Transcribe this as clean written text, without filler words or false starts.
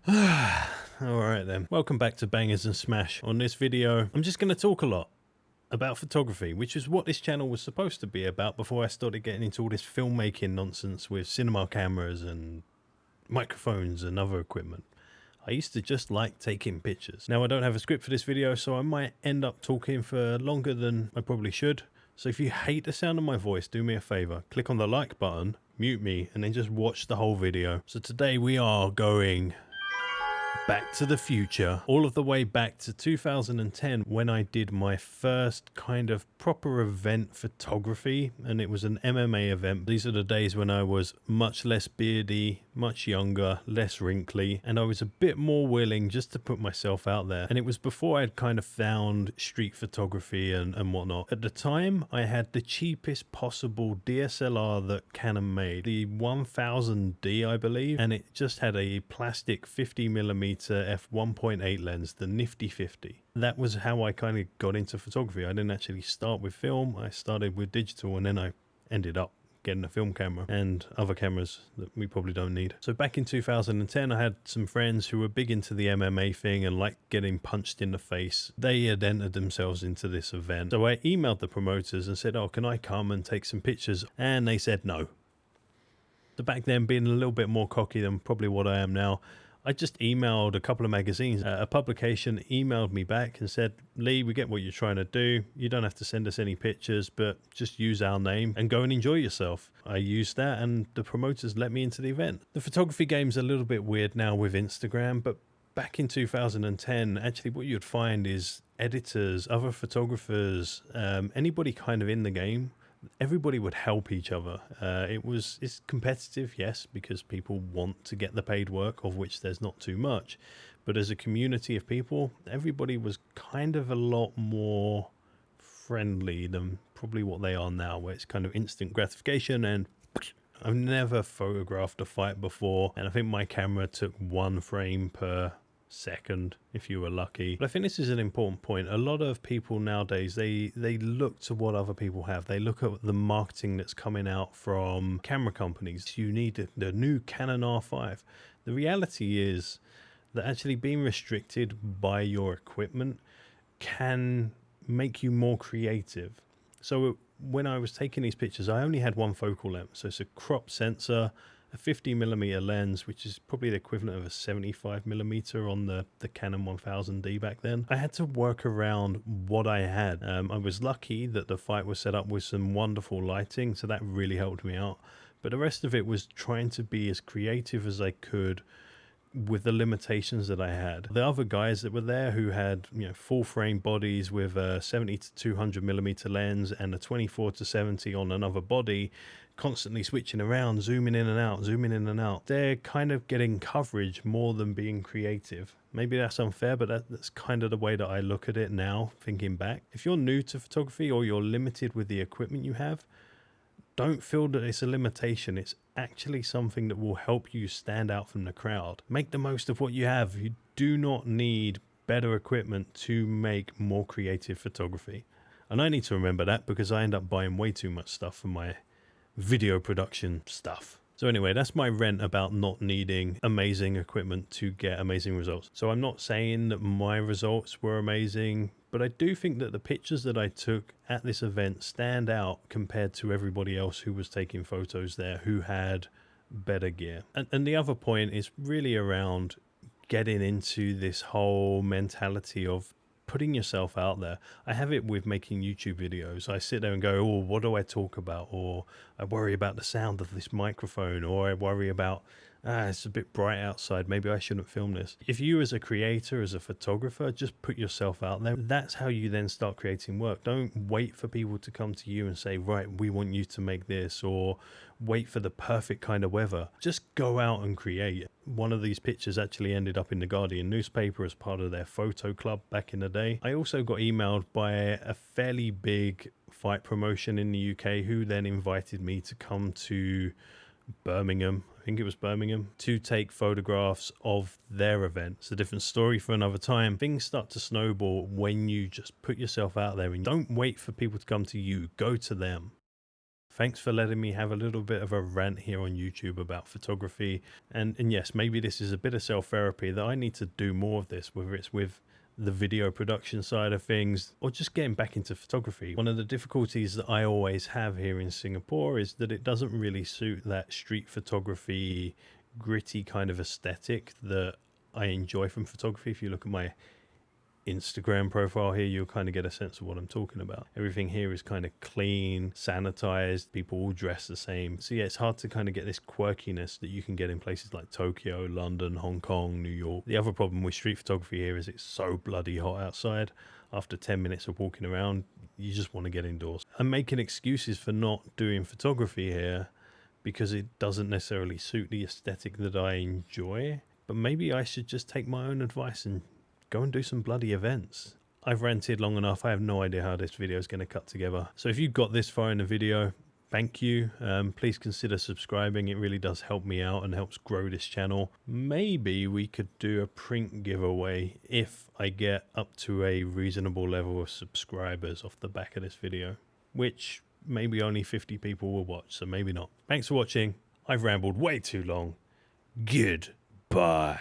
Alright then, welcome back to Bangers and Smash. On this video, I'm just going to talk a lot about photography, which is what this channel was supposed to be about before I started getting into all this filmmaking nonsense with cinema cameras and microphones and other equipment. I used to just like taking pictures. Now I don't have a script for this video, so I might end up talking for longer than I probably should. So if you hate the sound of my voice, do me a favor, click on the like button, mute me, and then just watch the whole video. So today we are going back to the future, all of the way back to 2010 when I did my first kind of proper event photography, and it was an MMA event. These are the days when I was much less beardy, much younger, less wrinkly, and I was a bit more willing just to put myself out there. And it was before I'd kind of found street photography and whatnot. At the time, I had the cheapest possible DSLR that Canon made, the 1000D I believe, and it just had a plastic 50mm f1.8 lens, the nifty 50. That was how I kind of got into photography. I didn't actually start with film, I started with digital, and then I ended up getting a film camera and other cameras that we probably don't need. So back in 2010, I had some friends who were big into the MMA thing and liked getting punched in the face. They had entered themselves into this event. So I emailed the promoters and said, oh, can I come and take some pictures? And they said no. So back then, being a little bit more cocky than probably what I am now, I just emailed a couple of magazines. A publication emailed me back and said, Lee, we get what you're trying to do. You don't have to send us any pictures, but just use our name and go and enjoy yourself. I used that and the promoters let me into the event. The photography game's a little bit weird now with Instagram, but back in 2010, actually what you'd find is editors, other photographers, anybody kind of in the game, everybody would help each other. It's competitive, yes, because people want to get the paid work, of which there's not too much. But as a community of people, everybody was kind of a lot more friendly than probably what they are now, where it's kind of instant gratification. And I've never photographed a fight before, and I think my camera took 1 frame per second if you were lucky. But I think this is an important point. A lot of people nowadays, they look to what other people have. They look at the marketing that's coming out from camera companies. You need the new Canon R5. The reality is that actually being restricted by your equipment can make you more creative. So when I was taking these pictures, I only had 1 focal length. So it's a crop sensor, a 50mm lens, which is probably the equivalent of a 75mm on the Canon 1000D back then. I had to work around what I had. I was lucky that the fight was set up with some wonderful lighting, so that really helped me out. But the rest of it was trying to be as creative as I could with the limitations that I had. The other guys that were there who had, full frame bodies with a 70 to 200mm lens and a 24 to 70 on another body, constantly switching around, zooming in and out. They're kind of getting coverage more than being creative. Maybe that's unfair, but that's kind of the way that I look at it now, thinking back. If you're new to photography or you're limited with the equipment you have, don't feel that it's a limitation. It's actually something that will help you stand out from the crowd. Make the most of what you have. You do not need better equipment to make more creative photography. And I need to remember that because I end up buying way too much stuff for my video production stuff. So anyway, that's my rant about not needing amazing equipment to get amazing results. So I'm not saying that my results were amazing, but I do think that the pictures that I took at this event stand out compared to everybody else who was taking photos there who had better gear. And the other point is really around getting into this whole mentality of putting yourself out there. I have it with making YouTube videos. I sit there and go, oh, what do I talk about? Or I worry about the sound of this microphone, or I worry about, it's a bit bright outside, maybe I shouldn't film this. If you as a creator, as a photographer, just put yourself out there, that's how you then start creating work. Don't wait for people to come to you and say, right, we want you to make this, or wait for the perfect kind of weather. Just go out and create. One of these pictures actually ended up in the Guardian newspaper as part of their photo club back in the day. I also got emailed by a fairly big fight promotion in the UK who then invited me to come to Birmingham, I think it was Birmingham, to take photographs of their event. It's a different story for another time. Things start to snowball when you just put yourself out there and don't wait for people to come to you, go to them. Thanks for letting me have a little bit of a rant here on YouTube about photography. And yes, maybe this is a bit of self-therapy that I need to do more of this, whether it's with the video production side of things or just getting back into photography. One of the difficulties that I always have here in Singapore is that it doesn't really suit that street photography, gritty kind of aesthetic that I enjoy from photography. If you look at my Instagram profile here, you'll kind of get a sense of what I'm talking about. Everything here is kind of clean, sanitized, people all dress the same. So yeah, it's hard to kind of get this quirkiness that you can get in places like Tokyo, London, Hong Kong, New York. The other problem with street photography here is it's so bloody hot outside. After 10 minutes of walking around, you just want to get indoors. I'm making excuses for not doing photography here because it doesn't necessarily suit the aesthetic that I enjoy. But maybe I should just take my own advice and go and do some bloody events. I've ranted long enough. I have no idea how this video is going to cut together. So if you got this far in the video, thank you. Please consider subscribing. It really does help me out and helps grow this channel. Maybe we could do a print giveaway if I get up to a reasonable level of subscribers off the back of this video, which maybe only 50 people will watch, so maybe not. Thanks for watching. I've rambled way too long. Goodbye.